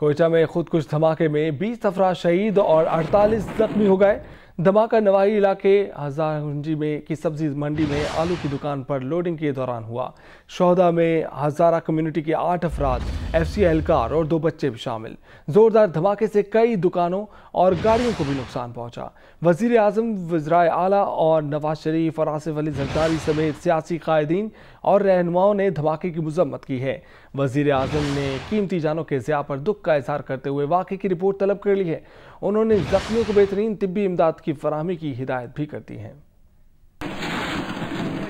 کوئٹہ میں خودکش دھماکے میں 20 افراد شہید اور 48 زخمی ہو گئے۔ دھماکہ نوائی علاقے ہزارگنجی میں کی سبزی منڈی میں آلو کی دکان پر لوڈنگ کے دوران ہوا۔ شہداء میں ہزارہ کمیونٹی کے 8 افراد، ایف سی اہلکار اور 2 بچے بھی شامل۔ زوردار دھماکے سے کئی دکانوں اور گاڑیوں کو بھی نقصان پہنچا۔ وزیر اعظم، وزرائے اعلیٰ اور نواز شریف اور آصف علی زرداری سمیت سیاسی قائدین اور رہنماؤں نے دھماکے کی مذمت کی ہے۔ وزیر اعظم نے قیمتی جانوں کے ضیاع پر دکھ کا اظہار کرتے ہوئے واقعے کی رپورٹ طلب کر لی ہے۔ انہوں نے زخمیوں کو بہترین طبی امداد کی فراہمی کی ہدایت بھی کر دی ہے۔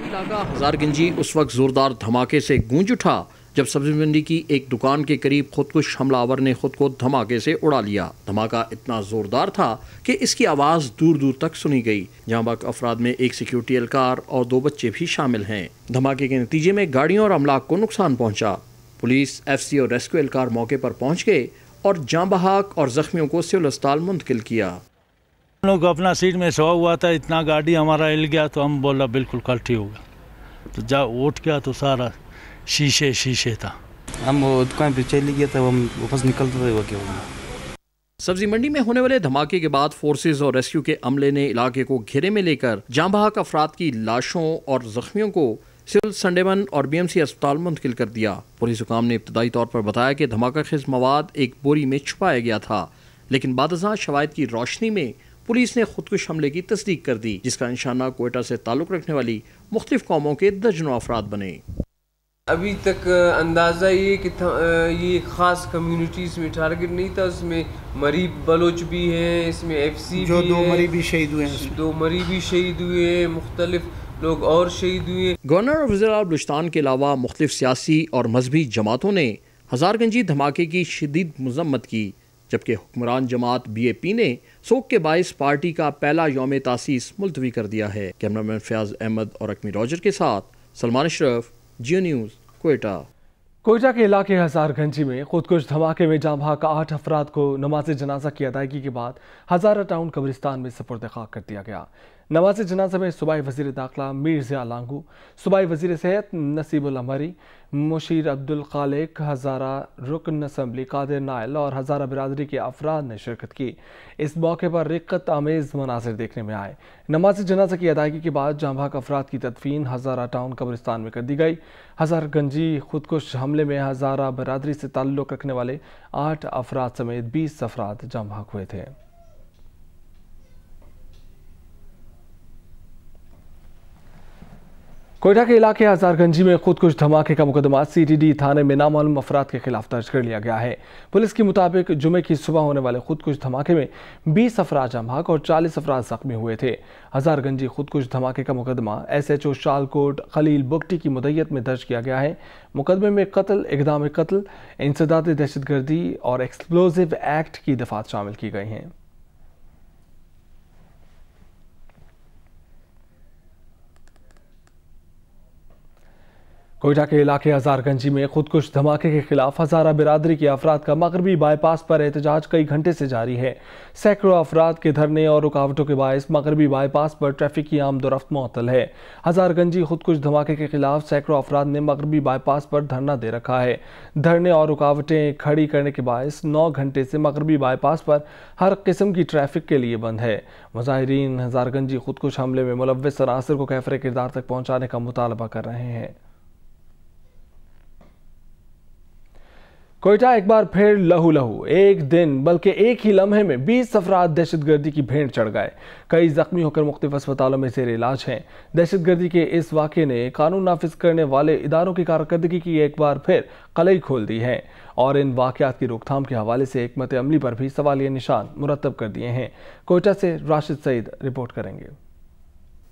علاقہ ہزارگنجی اس وقت زوردار دھماکے سے گونج اٹھا جب سبزی منڈی کی ایک دکان کے قریب خودکش حملہ آور نے خود کو دھماکے سے اڑا لیا۔ دھماکہ اتنا زوردار تھا کہ اس کی آواز دور دور تک سنی گئی۔ جہاں باقی افراد میں ایک سیکیورٹی اہلکار اور 2 بچے بھی شامل ہیں۔ دھماکے کے نتیجے میں گاڑیوں اور املاک کو نقصان پہنچا۔ پولیس، ایف سی اور ریسکیو اہلکار موقع پر پہنچ گئے اور جاں بحق اور زخمیوں کو سول اسپتال منتقل کیا۔ ہم لوگ اپنا سیٹ میں سوا ہوا تھا، اتنا گاڑی ہمارا ہل گیا تو ہم بولا بالکل کلٹی ہوگا، تو جا اٹھ گیا تو سارا شیشے تھا۔ ہم وہ دکان پہ چلے گیا تھا، ہم واپس نکلتے تھے، وہ کیا ہو گیا۔ سبزی منڈی میں ہونے والے دھماکے کے بعد فورسز اور ریسکیو کے عملے نے علاقے کو گھیرے میں لے کر جاں بحق افراد کی لاشوں اور زخمیوں کو سول سنڈے ون اور بی ایم سی اسپتال منتقل کر دیا۔ پولیس حکام نے ابتدائی طور پر بتایا کہ دھماکہ خیز مواد ایک بوری میں چھپایا گیا تھا، لیکن بعد ازاں شواہد کی روشنی میں پولیس نے خودکش حملے کی تصدیق کر دی، جس کا نشانہ کوئٹہ سے تعلق رکھنے والی مختلف قوموں کے درجنوں افراد بنے۔ ابھی تک اندازہ یہ کہ یہ خاص کمیونٹیز میں ٹارگٹ نہیں تھا، اس میں مریب بلوچ بھی ہیں، اس میں ایف سی بھی ہے، 2 مریب بھی شہید ہوئے ہیں، 2 مریب بھی شہید ہوئے ہیں، مختلف لوگ اور شہید ہوئے۔ گورنر اور وزیر اعلیٰ بلوچستان کے علاوہ مختلف سیاسی اور مذہبی جماعتوں نے ہزارگنجی دھماکے کی شدید مذمت کی، جبکہ حکمران جماعت بی اے پی نے سوگ کے باعث پارٹی کا پہلا یوم تاسیس ملتوی کر دیا ہے۔ کیمرامین فیاض احمد اور اکمی روجر کے ساتھ سلمان اشرف، جیو نیوز، کوئٹہ۔ کوئٹہ کے علاقے ہزارگنجی میں خودکش دھماکے میں جاں بحق 8 افراد کو نماز جنازہ کی ادائیگی کے بعد ہزارہ ٹاؤن قبرستان میں سپرد خاک کر دیا گیا۔ نماز جنازہ میں صوبائی وزیر داخلہ میر ضیاء لانگو، صوبائی وزیر صحت نصیب العمری، مشیر عبدالخالق، ہزارہ رکن اسمبلی قادر نائل اور ہزارہ برادری کے افراد نے شرکت کی۔ اس موقع پر رقت آمیز مناظر دیکھنے میں آئے۔ نماز جنازہ کی ادائیگی کے بعد جاں بحق افراد کی تدفین ہزارہ ٹاؤن قبرستان میں کر دی گئی۔ ہزارگنجی خودکش حملے میں ہزارہ برادری سے تعلق رکھنے والے 8 افراد سمیت 20 افراد جاں بحق ہوئے تھے۔ کوئٹہ کے علاقے ہزارگنجی میں خودکش دھماکے کا مقدمہ سی ٹی ڈی تھانے میں نامعلوم افراد کے خلاف درج کر لیا گیا ہے۔ پولیس کے مطابق جمعے کی صبح ہونے والے خودکش دھماکے میں 20 افراد جاں بحق اور 40 افراد زخمی ہوئے تھے۔ ہزارگنجی خودکش دھماکے کا مقدمہ ایس ایچ او شالکوٹ خلیل بگٹی کی مدعیت میں درج کیا گیا ہے۔ مقدمے میں قتل، اقدام قتل، انسداد دہشت گردی اور ایکسپلوزیو ایکٹ کی دفعات شامل کی گئی ہیں۔ کوئٹہ کے علاقے ہزارگنجی میں خودکش دھماکے کے خلاف ہزارہ برادری کے افراد کا مغربی بائی پاس پر احتجاج کئی گھنٹے سے جاری ہے۔ سینکڑوں افراد کے دھرنے اور رکاوٹوں کے باعث مغربی بائی پاس پر ٹریفک کی آمد و رفت معطل ہے۔ ہزارگنجی خودکش دھماکے کے خلاف سینکڑوں افراد نے مغربی بائی پاس پر دھرنا دے رکھا ہے۔ دھرنے اور رکاوٹیں کھڑی کرنے کے باعث 9 گھنٹے سے مغربی بائی پاس پر ہر قسم کی ٹریفک کے لیے بند ہے۔ مظاہرین ہزارگنجی خودکش حملے میں ملوث عناصر کو کیفر کردار تک پہنچانے کا مطالبہ کر رہے ہیں۔ کوئٹہ ایک بار پھر لہو ایک دن بلکہ ایک ہی لمحے میں 20 افراد دہشت گردی کی بھیڑ چڑھ گئے۔ کئی زخمی ہو کر مختلف اسپتالوں میں زیر علاج ہیں۔ دہشت گردی کے اس واقعے نے قانون نافذ کرنے والے اداروں کی کارکردگی کی ایک بار پھر قلعی کھول دی ہے اور ان واقعات کی روک تھام کے حوالے سے حکمت عملی پر بھی سوالیہ نشان مرتب کر دیے ہیں۔ کوئٹہ سے راشد سعید رپورٹ کریں گے۔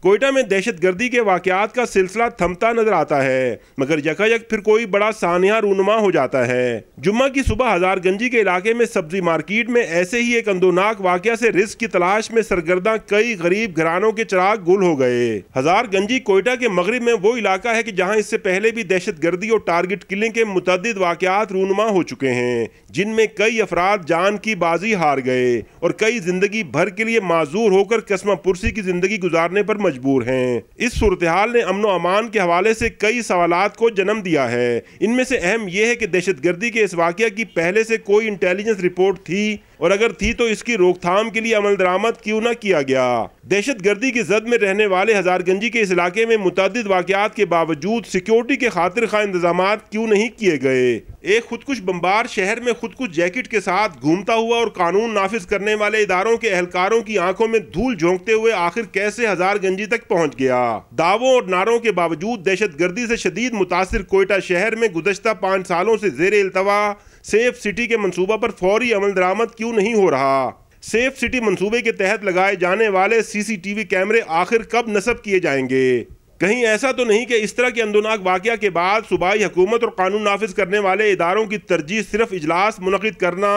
کوئٹہ میں دہشت گردی کے واقعات کا سلسلہ تھمتا نظر آتا ہے، مگر یکایک پھر کوئی بڑا سانحہ رونما ہو جاتا ہے۔ جمعہ کی صبح ہزارگنجی کے علاقے میں سبزی مارکیٹ میں ایسے ہی ایک اندوناک واقعہ سے رزق کی تلاش میں سرگرداں کئی غریب گھرانوں کے چراغ گل ہو گئے۔ ہزارگنجی کوئٹہ کے مغرب میں وہ علاقہ ہے کہ جہاں اس سے پہلے بھی دہشت گردی اور ٹارگٹ کلنگ کے متعدد واقعات رونما ہو چکے ہیں، جن میں کئی افراد جان کی بازی ہار گئے اور کئی زندگی بھر کے لیے معذور ہو کر قسمہ پرسی کی زندگی گزارنے پر مجبور ہیں۔ اس صورتحال نے امن و امان کے حوالے سے کئی سوالات کو جنم دیا ہے۔ ان میں سے اہم یہ ہے کہ دہشت گردی کے اس واقعہ کی پہلے سے کوئی انٹیلیجنس رپورٹ تھی، اور اگر تھی تو اس کی روک تھام کے لیے عمل درآمد کیوں نہ کیا گیا؟ دہشت گردی کی زد میں رہنے والے ہزار گنجی کے اس علاقے میں متعدد واقعات کے باوجود سیکیورٹی کے خاطر خواہ انتظامات کیوں نہیں کیے گئے؟ ایک خودکش بمبار شہر میں خودکش جیکٹ کے ساتھ گھومتا ہوا اور قانون نافذ کرنے والے اداروں کے اہلکاروں کی آنکھوں میں دھول جھونکتے ہوئے آخر کیسے ہزار گنجی تک پہنچ گیا؟ دعووں اور نعروں کے باوجود دہشت گردی سے شدید متاثر کوئٹہ شہر میں گزشتہ 5 سالوں سے زیر التوا سیف سٹی کے منصوبہ پر فوری عمل درآمد کیوں نہیں ہو رہا؟ سیف سٹی منصوبے کے تحت لگائے جانے والے سی سی ٹی وی کیمرے آخر کب نصب کیے جائیں گے؟ کہیں ایسا تو نہیں کہ اس طرح کے اندوناک واقعہ کے بعد صوبائی حکومت اور قانون نافذ کرنے والے اداروں کی ترجیح صرف اجلاس منعقد کرنا،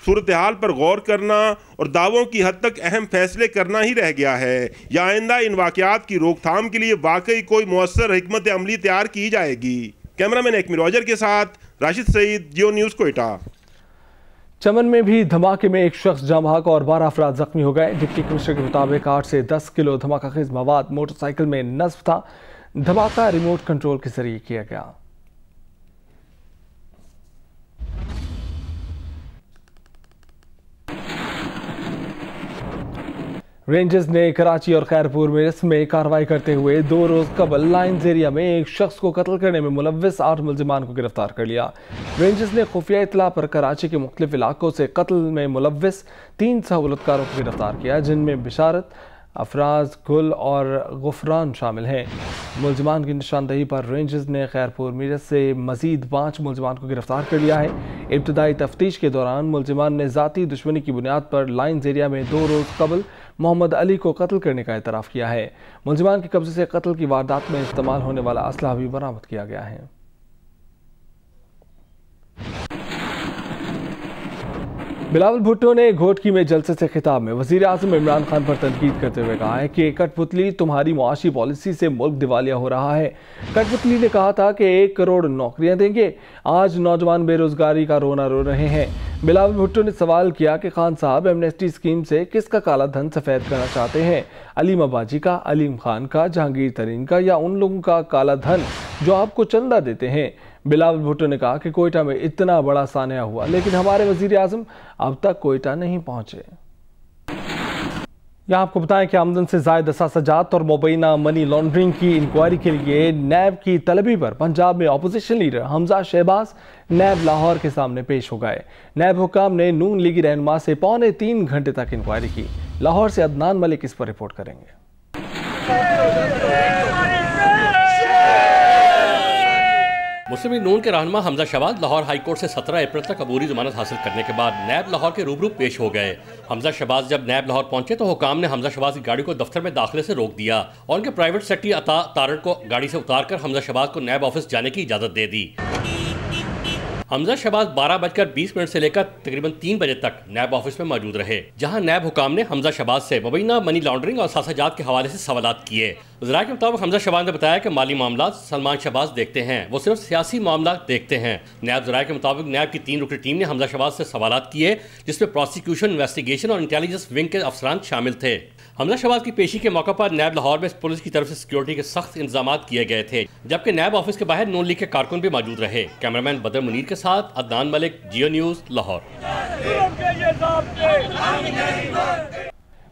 صورتحال پر غور کرنا اور دعووں کی حد تک اہم فیصلے کرنا ہی رہ گیا ہے، یا آئندہ ان واقعات کی روک تھام کے لیے واقعی کوئی مؤثر حکمت عملی تیار کی جائے گی؟ کیمرامین ایکمی روجر کے ساتھ راشد سعید، جیو نیوز کوئٹہ۔ چمن میں بھی دھماکے میں ایک شخص جاں بحق اور 12 افراد زخمی ہو گئے۔ ڈپٹی کمشنر کے مطابق 8 سے 10 کلو دھماکہ خیز مواد موٹر سائیکل میں نصب تھا۔ دھماکہ ریموٹ کنٹرول کے ذریعے کیا گیا۔ رینجرز نے کراچی اور خیرپور میں کارروائی کرتے ہوئے 2 روز قبل لائنز ایریا میں ایک شخص کو قتل کرنے میں ملوث 8 ملزمان کو گرفتار کر لیا۔ رینجرز نے خفیہ اطلاع پر کراچی کے مختلف علاقوں سے قتل میں ملوث 3 سہولتکاروں کو گرفتار کیا، جن میں بشارت، افراز، گل اور غفران شامل ہیں۔ ملزمان کی نشاندہی پر رینجرز نے خیرپور میرٹھ سے مزید 5 ملزمان کو گرفتار کر لیا ہے۔ ابتدائی تفتیش کے دوران ملزمان نے ذاتی دشمنی کی بنیاد پر لائنز ایریا میں 2 روز قبل محمد علی کو قتل کرنے کا اعتراف کیا ہے۔ ملزمان کے قبضے سے قتل کی واردات میں استعمال ہونے والا اسلحہ بھی برآمد کیا گیا ہے۔ بلاول بھٹو نے گھوٹکی میں جلسے سے خطاب میں وزیر اعظم عمران خان پر تنقید کرتے ہوئے کہا ہے کہ کٹ پتلی تمہاری معاشی پالیسی سے ملک دیوالیہ ہو رہا ہے۔ کٹ پتلی نے کہا تھا کہ 1 کروڑ نوکریاں دیں گے، آج نوجوان بے روزگاری کا رونا رو رہے ہیں۔ بلاول بھٹو نے سوال کیا کہ خان صاحب ایمنیسٹی اسکیم سے کس کا کالا دھن سفید کرنا چاہتے ہیں، علیم اباجی کا، علیم خان کا، جہانگیر ترین کا، یا ان لوگوں کا کالا دھن جو آپ کو چندہ دیتے ہیں؟ بلاول بھٹو نے کہا کہ کوئٹہ میں اتنا بڑا سانحہ ہوا لیکن ہمارے وزیر اعظم اب تک کوئٹہ نہیں پہنچے۔ یہاں آپ کو بتائیں کہ آمدن سے زائد اثاثہ جات اور مبینہ منی لانڈرنگ کی انکوائری کے لیے نیب کی طلبی پر پنجاب میں اپوزیشن لیڈر حمزہ شہباز نیب لاہور کے سامنے پیش ہو گئے۔ نیب حکام نے نون لیگی رہنما سے 2.25 گھنٹے تک انکوائری کی۔ لاہور سے عدنان ملک اس پر رپورٹ کریں گے۔ مسلم لیگ نون کے رہنما حمزہ شہباز لاہور ہائی کورٹ سے 17 اپریل تک عبوری ضمانت حاصل کرنے کے بعد نیب لاہور کے روبرو پیش ہو گئے۔ حمزہ شہباز جب نیب لاہور پہنچے تو حکام نے حمزہ شہباز کی گاڑی کو دفتر میں داخلے سے روک دیا اور ان کے پرائیویٹ سیکرٹری عطا تارڑ کو گاڑی سے اتار کر حمزہ شہباز کو نیب آفس جانے کی اجازت دے دی۔ حمزہ شہباز 12:20 سے لے کر تقریباً 3 بجے تک نیب آفس میں موجود رہے، جہاں نیب حکام نے حمزہ شہباز سے مبینہ منی لانڈرنگ اور اثاثہ جات کے حوالے سے سوالات کیے۔ ذرائع کے مطابق حمزہ شہباز نے بتایا کہ مالی معاملات سلمان شہباز دیکھتے ہیں، وہ صرف سیاسی معاملات دیکھتے ہیں۔ نیب ذرائع کے مطابق نیب کی 3 رکنی ٹیم نے حمزہ شہباز سے سوالات کیے، جس میں پروسیکیوشن، انویسٹیگیشن اور انٹیلیجنس ونگ کے افسران شامل تھے۔ حمزہ شہباز کی پیشی کے موقع پر نیب لاہور میں پولیس کی طرف سے سیکیورٹی کے سخت انتظامات کیے گئے تھے، جبکہ نیب آفس کے باہر نون لیگ کے کارکن بھی موجود رہے۔ کیمرامین بدر منیر کے ساتھ عدنان ملک، جیو نیوز، لاہور۔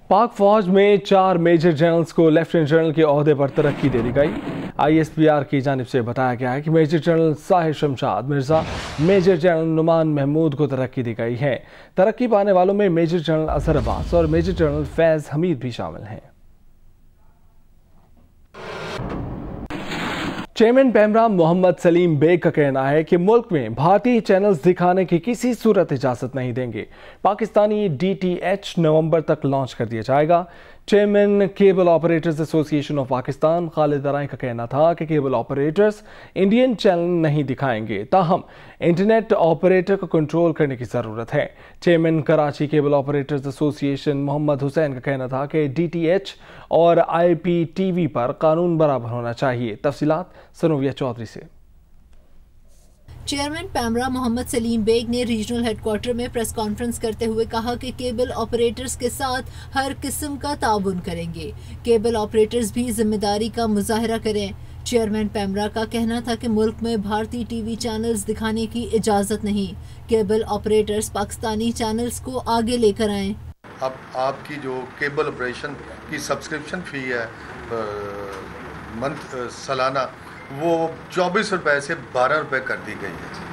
پاک فوج میں 4 میجر جنرلز کو لیفٹیننٹ جنرل کے عہدے پر ترقی دے دی گئی۔ ISPR کی جانب سے بتایا گیا ہے کہ major general Sahir Shamshad Mirza, major general Noman Mahmood کو ترقی دی گئی ہے۔ ترقی پانے والوں میں میجر جنرل اظہر عباس اور میجر جنرل فیض حمید بھی شامل ہیں۔ چیئرمین پیمرا محمد سلیم بیگ کا کہنا ہے کہ ملک میں بھارتی چینلز دکھانے کی کسی صورت اجازت نہیں دیں گے۔ پاکستانی DTH نومبر تک لانچ کر دیا جائے گا۔ چیئرمین کیبل آپریٹرز ایسوسی ایشن آف پاکستان خالد درائیں کا کہنا تھا کہ کیبل آپریٹرز انڈین چینل نہیں دکھائیں گے، تاہم انٹرنیٹ آپریٹر کو کنٹرول کرنے کی ضرورت ہے۔ چیئرمین کراچی کیبل آپریٹرز ایسوسی ایشن محمد حسین کا کہنا تھا کہ DTH اور IPTV پر قانون برابر ہونا چاہیے۔ تفصیلات سنویہ چودھری سے۔ چیئرمین پیمرا محمد سلیم بیگ نے ریجنل ہیڈ کوارٹر میں پریس کانفرنس کرتے ہوئے کہا کہ کیبل آپریٹرز کے ساتھ ہر قسم کا تعاون کریں گے. کیبل آپریٹرز بھی ذمہ داری کا مظاہرہ کریں. چیئرمین پیمرا کا کہنا تھا کہ ملک میں بھارتی ٹی وی چینلز دکھانے کی اجازت نہیں. کیبل آپریٹرز پاکستانی چینلز کو آگے لے کر آئیں. اب آپ کی جو کیبل آپریشن کی سبسکرپشن فی ہے سالانہ وہ 24 روپے سے 12 روپے کر دی گئی ہے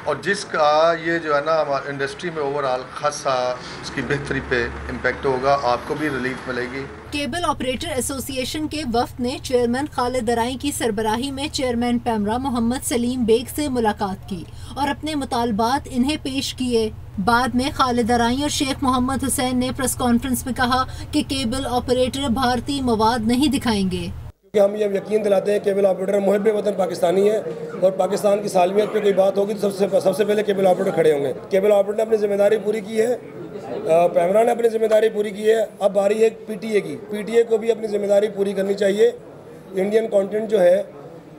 اور جس کا یہ جو ہے نا ہماری انڈسٹری میں اوور آل خاصا اس کی بہتری پہ امپیکٹ ہوگا. آپ کو بھی ریلیف ملے گی. کیبل آپریٹر ایسوسی ایشن کے وفد نے چیئرمین خالد ارائیں کی سربراہی میں چیئرمین پیمرا محمد سلیم بیگ سے ملاقات کی اور اپنے مطالبات انہیں پیش کیے. بعد میں خالد ارائیں اور شیخ محمد حسین نے پریس کانفرنس میں کہا کہ کیبل آپریٹر بھارتی مواد نہیں دکھائیں گے. ہم یہ یقین دلاتے ہیں کیبل آپریٹر محب وطن پاکستانی ہے اور پاکستان کی سالمیت پہ کوئی بات ہوگی تو سب سے پہلے کیبل آپریٹر کھڑے ہوں گے. کیبل آپریٹر نے اپنی ذمہ داری پوری کی ہے, پیمرا نے اپنی ذمہ داری پوری کی ہے. اب باری ہے پی ٹی اے کی. پی ٹی اے کو بھی اپنی ذمہ داری پوری کرنی چاہیے. انڈین کانٹینٹ جو ہے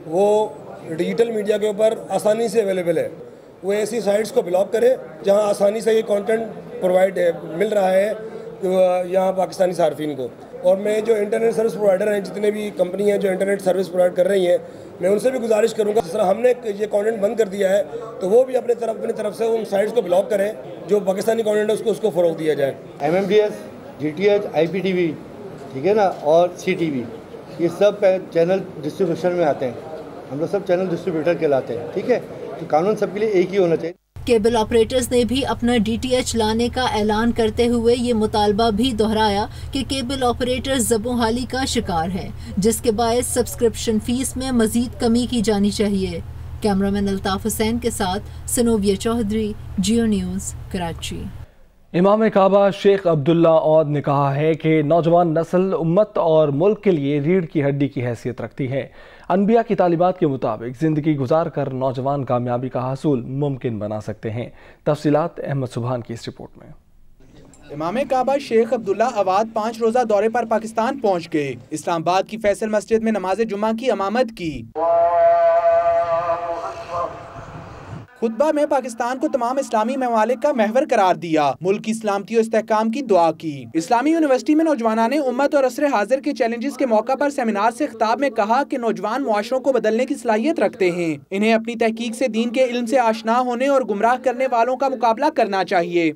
وہ ڈیجیٹل میڈیا کے اوپر آسانی سے اویلیبل ہے. وہ ایسی سائٹس کو بلاک کرے جہاں آسانی سے یہ کانٹینٹ پرووائڈ مل رہا ہے یہاں پاکستانی صارفین کو. اور میں جو انٹرنیٹ سروس پرووائڈر ہیں, جتنے بھی کمپنی ہیں جو انٹرنیٹ سروس پرووائڈ کر رہی ہیں, میں ان سے بھی گزارش کروں گا جس طرح ہم نے یہ کانٹینٹ بند کر دیا ہے تو وہ بھی اپنی طرف سے ان سائٹس کو بلاک کریں جو پاکستانی کانٹینٹ ہے اس کو فروغ دیا جائے. MMDS, GTH, IPTV, ٹھیک ہے نا, اور CTV, یہ سب چینل ڈسٹریبیوشن میں آتے ہیں. ہم لوگ سب چینل ڈسٹریبیوٹر کہلاتے ہیں. ٹھیک ہے, تو قانون سب کے لیے ایک ہی ہونا چاہیے. کیبل آپریٹرز نے بھی اپنا DTH لانے کا اعلان کرتے ہوئے یہ مطالبہ بھی دہرایا کہ کیبل آپریٹرز زبوں حالی کا شکار ہیں, جس کے باعث سبسکرپشن فیس میں مزید کمی کی جانی چاہیے. کیمرامین الطاف حسین کے ساتھ سنوبیہ چودھری, جیو نیوز, کراچی. امام کعبہ شیخ عبداللہ عود نے کہا ہے کہ نوجوان نسل امت اور ملک کے لیے ریڑھ کی ہڈی کی حیثیت رکھتی ہے. انبیاء کی تعلیمات کے مطابق زندگی گزار کر نوجوان کامیابی کا حصول ممکن بنا سکتے ہیں. تفصیلات احمد سبحان کی اس رپورٹ میں. امام کعبہ شیخ عبداللہ عواد 5 روزہ دورے پر پاکستان پہنچ گئے. اسلام آباد کی فیصل مسجد میں نماز جمعہ کی امامت کی. خطبہ میں پاکستان کو تمام اسلامی ممالک کا محور قرار دیا. ملک کی سلامتی و استحکام کی دعا کی. اسلامی یونیورسٹی میں نوجوانان امت اور عصر حاضر کے چیلنجز کے موقع پر سیمینار سے خطاب میں کہا کہ نوجوان معاشروں کو بدلنے کی صلاحیت رکھتے ہیں. انہیں اپنی تحقیق سے دین کے علم سے آشنا ہونے اور گمراہ کرنے والوں کا مقابلہ کرنا چاہیے.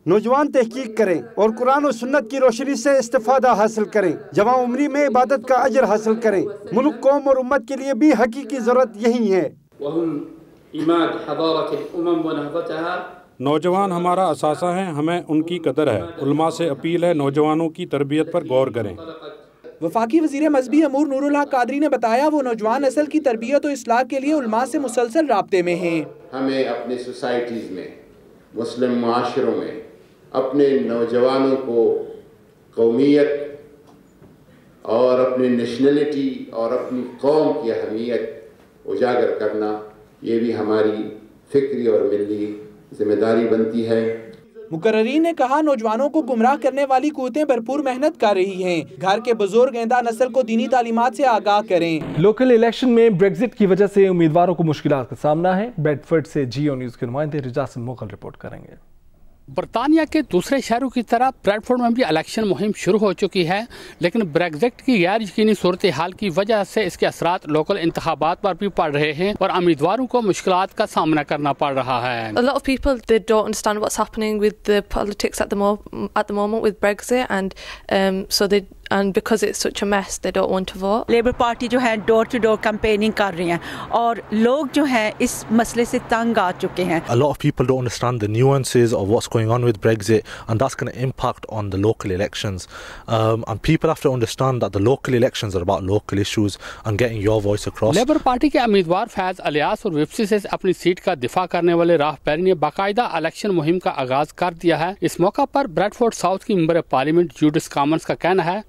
نوجوان تحقیق کریں اور قرآن و سنت کی روشنی سے استفادہ حاصل کریں. جوان عمری میں عبادت کا اجر حاصل کریں. ملک, قوم اور امت کے لیے بھی حقیقی ضرورت یہی ہے. نوجوان ہمارا اثاثہ ہیں, ہمیں ان کی قدر ہے. علماء سے اپیل ہے نوجوانوں کی تربیت پر غور کریں. وفاقی وزیر مذہبی امور نور الحق قادری نے بتایا وہ نوجوان نسل کی تربیت و اصلاح کے لیے علماء سے مسلسل رابطے میں ہیں. ہمیں اپنے سوسائٹیز میں, مسلم معاشروں میں اپنے نوجوانوں کو قومیت اور اپنی نیشنلٹی اور اپنی قوم کی اہمیت اجاگر کرنا, یہ بھی ہماری فکری اور ملی ذمہ داری بنتی ہے. مقررین نے کہا نوجوانوں کو گمراہ کرنے والی قوتیں بھرپور محنت کر رہی ہیں. گھر کے بزرگ آئندہ نسل کو دینی تعلیمات سے آگاہ کریں. لوکل الیکشن میں بریگزٹ کی وجہ سے امیدواروں کو مشکلات کا سامنا ہے. بیڈ فورڈ سے جیو نیوز کے نمائندے رجاس مغل رپورٹ کریں گے. برطانیہ کے دوسرے شہروں کی طرح بریڈ فورڈ میں بھی الیکشن مہم شروع ہو چکی ہے, لیکن بریگزٹ کی غیر یقینی صورتحال کی وجہ سے اس کے اثرات لوکل انتخابات پر بھی پڑ رہے ہیں اور امیدواروں کو مشکلات کا سامنا کرنا پڑ رہا ہے. A lot of people they don't understand what's happening with the politics at the moment with Brexit and because it's such a mess they don't want to vote. Labour party جو ہے ڈور ٹو ڈور کمپیننگ کر رہی ہیں اور لوگ جو ہیں اس مسئلے سے تنگ آ چکے ہیں. A lot of people don't understand the nuances of what's going on with Brexit and that's going to impact on the local elections. And people have to understand that the local elections are about local issues and getting your voice across. Labour party کے امیدوار فیض الیاس اور وپسی سے اپنی set کا دفاع کرنے والے راہ پیری نے باقاعدہ الیکشن مہم کا آغاز کر دیا ہے. اس موقع پر بریڈ فورڈ ساؤتھ کی ممبر پارلیمنٹ جوڈس کامنز کا کہنا ہے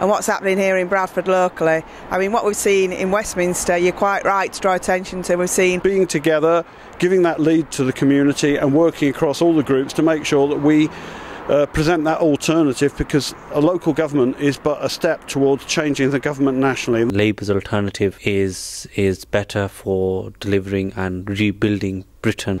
and what's happening here in Bradford locally. I mean, what we've seen in Westminster, you're quite right to draw attention to. We've seen being together, giving that lead to the community and working across all the groups to make sure that we present that alternative, because a local government is but a step towards changing the government nationally. Labour's alternative is better for delivering and rebuilding Britain.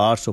800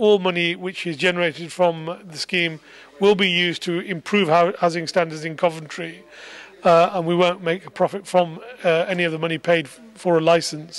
All money which is generated from the scheme will be used to improve housing standards in Coventry. And we won't make a profit from any of the money paid for a license.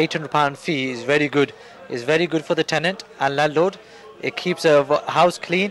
£800 fee is very good for the tenant and landlord. It keeps a house clean.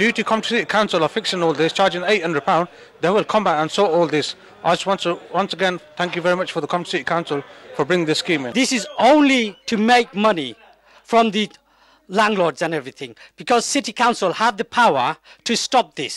Due to City Council are fixing all this, charging £800, they will come back and sort all this. I just want to once again thank you very much for the City Council for bringing this scheme in. This is only to make money from the landlords and everything, because City Council have the power to stop this.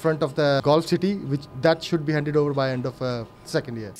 front of the golf city, which that should be handed over by end of second year.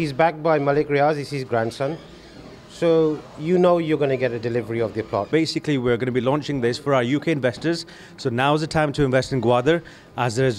He's backed by Malik Riaz, he's his grandson. So you know you're going to get a delivery of the plot. Basically, we're going to be launching this for our UK investors. So now is the time to invest in Gwadar as there is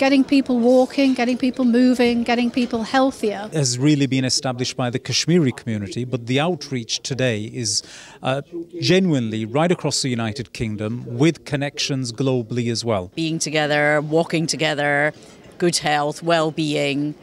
getting people walking, getting people moving, getting people healthier. Has really been established by the Kashmiri community, but the outreach today is genuinely right across the United Kingdom with connections globally as well. Being together, walking together, good health, well-being.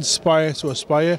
Inspire to aspire.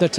that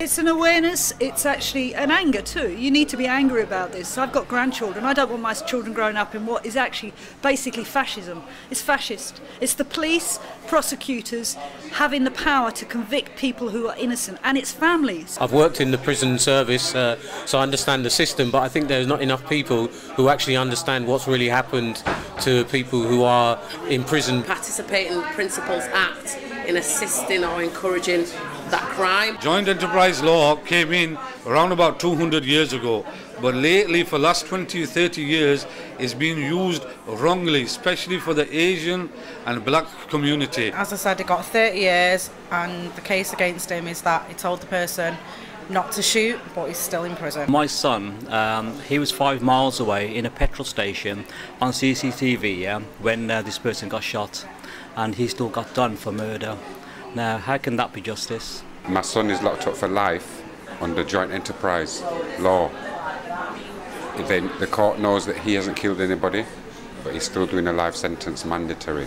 It's an awareness, it's actually an anger too. You need to be angry about this. I've got grandchildren. I don't want my children growing up in what is actually basically fascism. It's fascist. It's the police, prosecutors having the power to convict people who are innocent, and it's families. I've worked in the prison service, so I understand the system, but I think there's not enough people who actually understand what's really happened to people who are in prison. Participate in the Principles Act in assisting or encouraging that crime. Joint enterprise law came in around about 200 years ago, but lately for the last 20 or 30 years it's been used wrongly, especially for the Asian and black community. As I said, he got 30 years and the case against him is that he told the person not to shoot, but he's still in prison. My son, he was 5 miles away in a petrol station on CCTV when this person got shot, and he still got done for murder. Now, how can that be justice? My son is locked up for life under joint enterprise law. The court knows that he hasn't killed anybody, but he's still doing a life sentence mandatory.